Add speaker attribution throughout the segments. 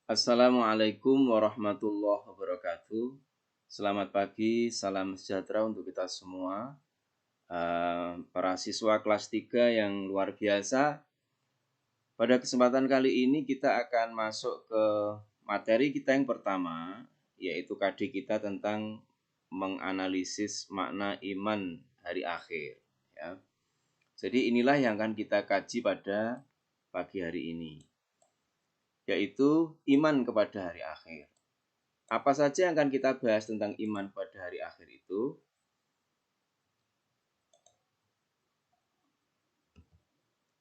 Speaker 1: Assalamualaikum warahmatullahi wabarakatuh. Selamat pagi, salam sejahtera untuk kita semua. Para siswa kelas 3 yang luar biasa. Pada kesempatan kali ini kita akan masuk ke materi kita yang pertama, yaitu KD kita tentang menganalisis makna iman hari akhir. Ya. Jadi inilah yang akan kita kaji pada pagi hari ini, yaitu iman kepada hari akhir. Apa saja yang akan kita bahas tentang iman pada hari akhir itu?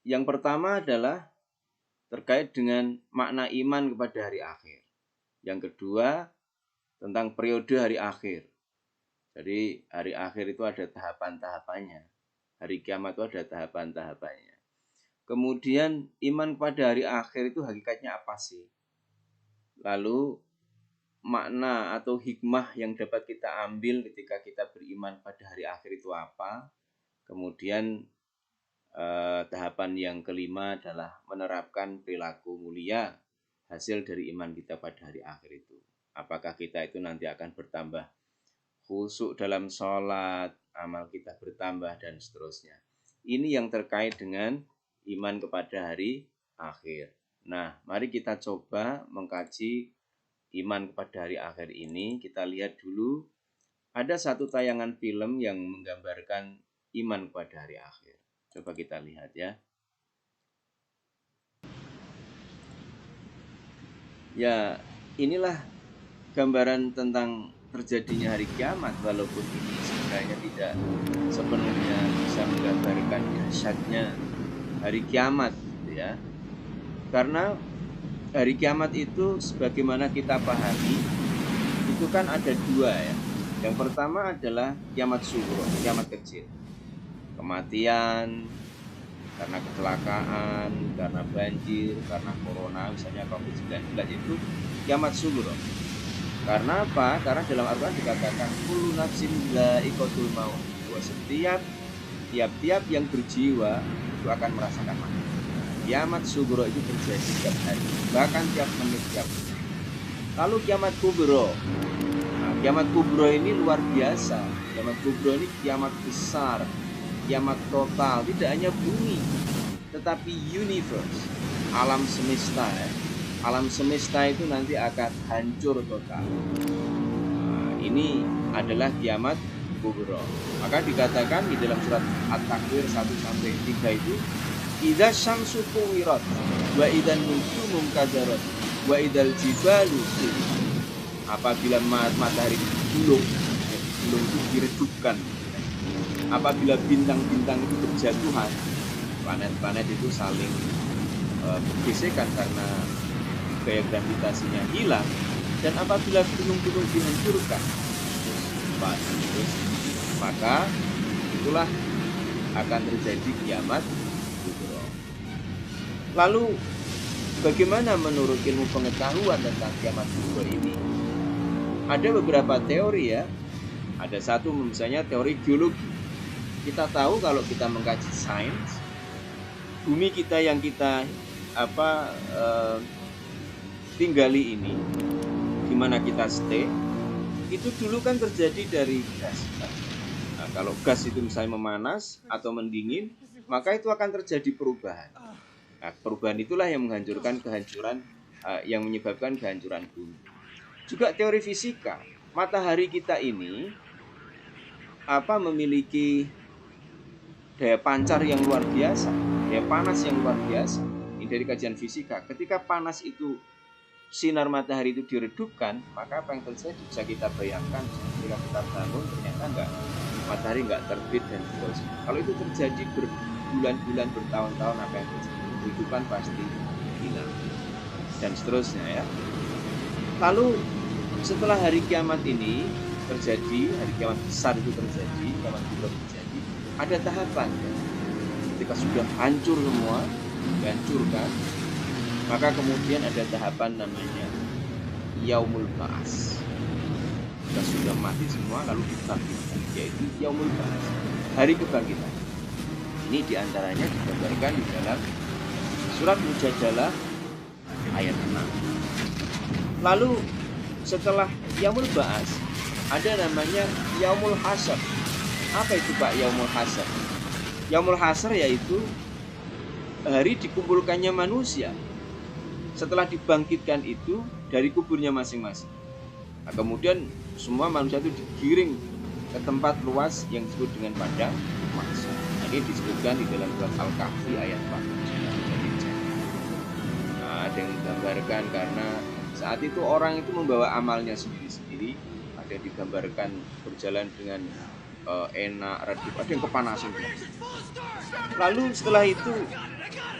Speaker 1: Yang pertama adalah terkait dengan makna iman kepada hari akhir. Yang kedua, tentang periode hari akhir. Jadi hari akhir itu ada tahapan-tahapannya. Hari kiamat itu ada tahapan-tahapannya. Kemudian iman kepada hari akhir itu hakikatnya apa sih? Lalu makna atau hikmah yang dapat kita ambil ketika kita beriman pada hari akhir itu apa? Kemudian tahapan yang kelima adalah menerapkan perilaku mulia hasil dari iman kita pada hari akhir itu. Apakah kita itu nanti akan bertambah khusyuk dalam sholat, amal kita bertambah, dan seterusnya. Ini yang terkait dengan iman kepada hari akhir. Nah, mari kita coba mengkaji iman kepada hari akhir ini. Kita lihat dulu, ada satu tayangan film yang menggambarkan iman kepada hari akhir. Coba kita lihat ya. Ya, inilah gambaran tentang terjadinya hari kiamat, walaupun ini sebenarnya tidak sepenuhnya bisa menggambarkan dahsyatnya hari kiamat, gitu ya. Karena hari kiamat itu sebagaimana kita pahami, itu kan ada dua ya. Yang pertama adalah kiamat sughra, kiamat kecil. Kematian karena kecelakaan, karena banjir, karena corona, misalnya COVID-19 itu kiamat sughra. Karena apa? Karena dalam Al-Quran dikatakan kullu nafsin dha'iqatul maut. Bahwa tiap-tiap yang berjiwa itu akan merasakan mati. Kiamat sughra itu terjadi setiap hari, bahkan tiap menit, tiap menit. Lalu kiamat kubro. Nah, kiamat kubro ini luar biasa. Kiamat kubro ini kiamat besar, kiamat total, tidak hanya bumi, tetapi universe, alam semesta ya. Alam semesta itu nanti akan hancur total. Nah, ini adalah kiamat kubro. Maka dikatakan di dalam surat At-Takwir 1-3 itu, idza syamsu kuwirat wa idzan nujumu kadarat wa idzal jibalu suyirat. Apabila matahari digulung itu diredupkan. Apabila bintang-bintang itu berjatuhan, planet-planet itu saling bergesekan karena gaya gravitasinya hilang, dan apabila gunung-gunung dihancurkan, maka itulah akan terjadi kiamat kubro. Lalu bagaimana menurut ilmu pengetahuan tentang kiamat kubro ini? Ada beberapa teori ya. Ada satu misalnya teori geologi. Kita tahu kalau kita mengkaji sains, bumi kita yang kita tinggali ini, di mana kita stay, itu dulu kan terjadi dari gas. Nah, kalau gas itu misalnya memanas atau mendingin, maka itu akan terjadi perubahan. Nah, perubahan itulah yang yang menyebabkan kehancuran bumi. Juga teori fisika, matahari kita ini memiliki daya pancar yang luar biasa, daya panas yang luar biasa. Ini dari kajian fisika. Ketika panas itu, sinar matahari itu diredupkan, maka apa yang terjadi bisa kita bayangkan. Ketika kita bangun ternyata matahari nggak terbit dan seterusnya. Kalau itu terjadi berbulan-bulan, bertahun-tahun, apa yang terjadi? Kehidupan pasti hilang dan seterusnya ya. Lalu setelah hari kiamat ini terjadi, hari kiamat besar itu terjadi, kiamat kubra terjadi, ada tahapan ya. Ketika sudah hancur semua, dihancurkan, maka kemudian ada tahapan namanya Yaumul Ba'ats. Kita sudah mati semua lalu dibangkitkan, yaitu Yaumul Ba'ats, hari kebangkitan. Ini diantaranya digambarkan di dalam surat Mujadalah ayat 6. Lalu setelah Yaumul Ba'ats ada namanya Yaumul Hasyr. Apa itu Pak Yaumul Hasyr? Yaumul Hasyr yaitu hari dikumpulkannya manusia setelah dibangkitkan itu dari kuburnya masing-masing. Nah, kemudian semua manusia itu digiring ke tempat luas yang disebut dengan padang mahsyar. Ini disebutkan di dalam surat Al-Kahfi ayat 4. Nah, ada yang digambarkan karena saat itu orang itu membawa amalnya sendiri-sendiri. Ada yang digambarkan berjalan dengan enak, redup, ada yang kepanasan. Lalu setelah itu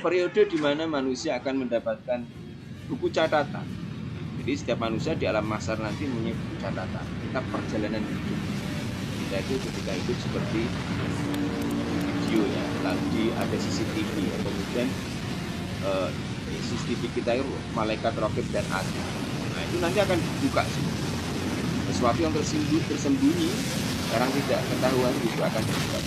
Speaker 1: periode di mana manusia akan mendapatkan buku catatan. Jadi setiap manusia di alam mahsyar nanti mempunyai buku catatan. Kita perjalanan hidup. Kita itu ketika hidup seperti video ya. Lalu ada CCTV ya. Kemudian CCTV kita itu malaikat raqib dan atid. Nah itu nanti akan dibuka sih. Sesuatu yang tersembunyi sekarang tidak ketahuan itu akan dibuka.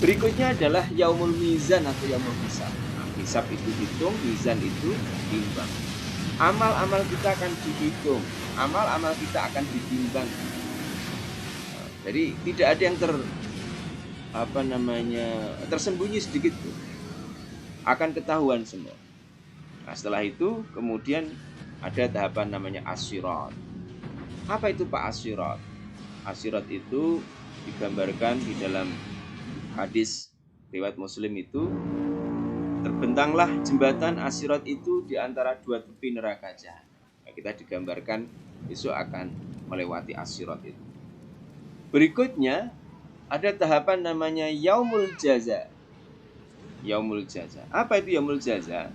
Speaker 1: Berikutnya adalah Yaumul Mizan atau Yaumul Hisab. Nah, hisab itu hitung, mizan itu timbang. Amal-amal kita akan dihitung, amal-amal kita akan ditimbang. Nah, jadi tidak ada yang tersembunyi sedikit pun. Akan ketahuan semua. Nah, setelah itu kemudian ada tahapan namanya As-Sirat. Apa itu Pak As-Sirat? As-Sirat itu digambarkan di dalam hadis riwayat Muslim itu, terbentanglah jembatan As-Sirat itu di antara dua tepi neraka jahanam. Nah, kita digambarkan besok akan melewati As-Sirat itu. Berikutnya ada tahapan namanya Yaumul Jaza. Yaumul Jaza. Apa itu Yaumul Jaza?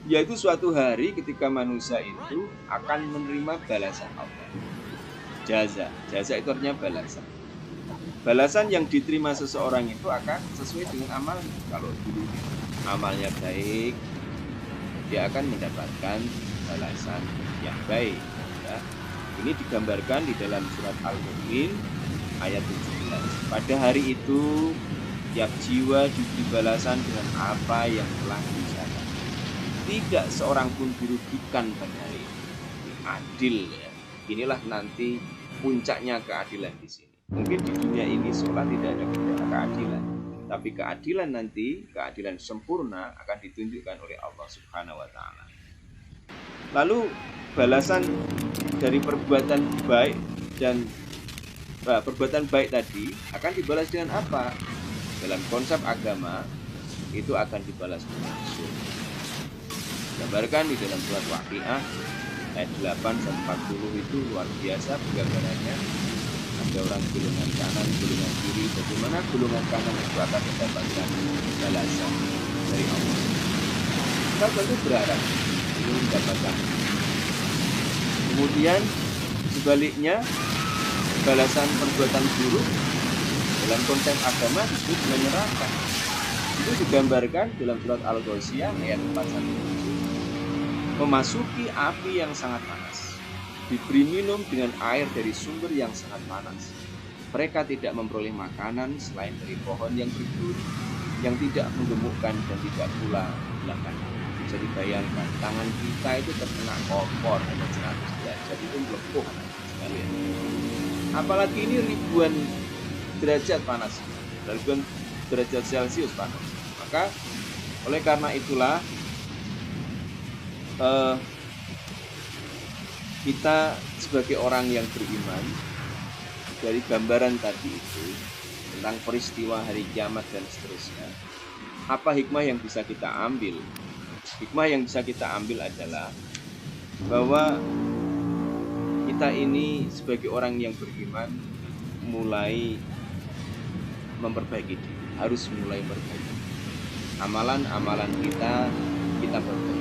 Speaker 1: Yaitu suatu hari ketika manusia itu akan menerima balasan Allah. Jaza. Jaza itu artinya balasan. Balasan yang diterima seseorang itu akan sesuai dengan amal. Kalau dulu amalnya baik, dia akan mendapatkan balasan yang baik ya. Ini digambarkan di dalam surat Al-Mu'min ayat 17. Pada hari itu tiap jiwa diberi balasan dengan apa yang telah diusahakan. Tidak seorang pun dirugikan pada hari ini. Adil ya. Inilah nanti puncaknya keadilan di sini. Mungkin di dunia ini seolah tidak ada keadilan, tapi keadilan nanti, keadilan sempurna akan ditunjukkan oleh Allah Subhanahu wa Ta'ala. Lalu balasan dari perbuatan baik dan perbuatan baik tadi akan dibalas dengan apa? Dalam konsep agama itu akan dibalas dengan surga. Gambarkan di dalam surat Waqiah ayat 8 sampai 40 itu luar biasa gambarannya. Ada orang golongan kanan, golongan kiri. Bagaimana golongan kanan itu akan mendapatkan balasan dari Allah. Kita tentu berharap ini mendapatkan. Kemudian sebaliknya balasan perbuatan buruk dalam konteks agama disebut menyerahkan. Itu digambarkan dalam surat Al-Ghasyiyah ayat 4-7. Memasuki api yang sangat panas, diberi minum dengan air dari sumber yang sangat panas. Mereka tidak memperoleh makanan selain dari pohon yang berduri, yang tidak menggemukkan dan tidak pula hilangkan. Bisa dibayangkan, tangan kita itu terkena kompor hanya 100 derajat itu melepuh sekalian. Apalagi ini ribuan derajat panas, ribuan derajat Celcius panas. Maka oleh karena itulah kita sebagai orang yang beriman, dari gambaran tadi itu tentang peristiwa hari kiamat dan seterusnya, apa hikmah yang bisa kita ambil? Hikmah yang bisa kita ambil adalah bahwa kita ini sebagai orang yang beriman mulai memperbaiki diri, harus mulai memperbaiki amalan-amalan kita perbaiki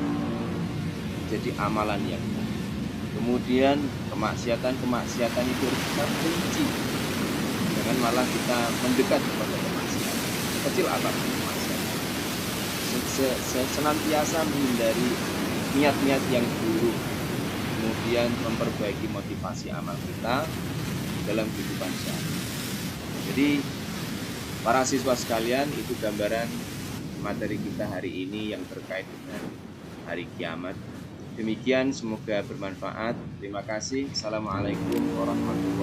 Speaker 1: jadi amalan yang baik. Kemudian kemaksiatan itu harus kita benci, jangan malah kita mendekat kepada kemaksiatan kecil apapun kemaksiatan. Senantiasa menghindari niat-niat yang buruk, kemudian memperbaiki motivasi amal kita dalam kehidupan sehari. Jadi para siswa sekalian, itu gambaran materi kita hari ini yang terkait dengan hari kiamat. Demikian, semoga bermanfaat. Terima kasih. Assalamualaikum warahmatullahi wabarakatuh.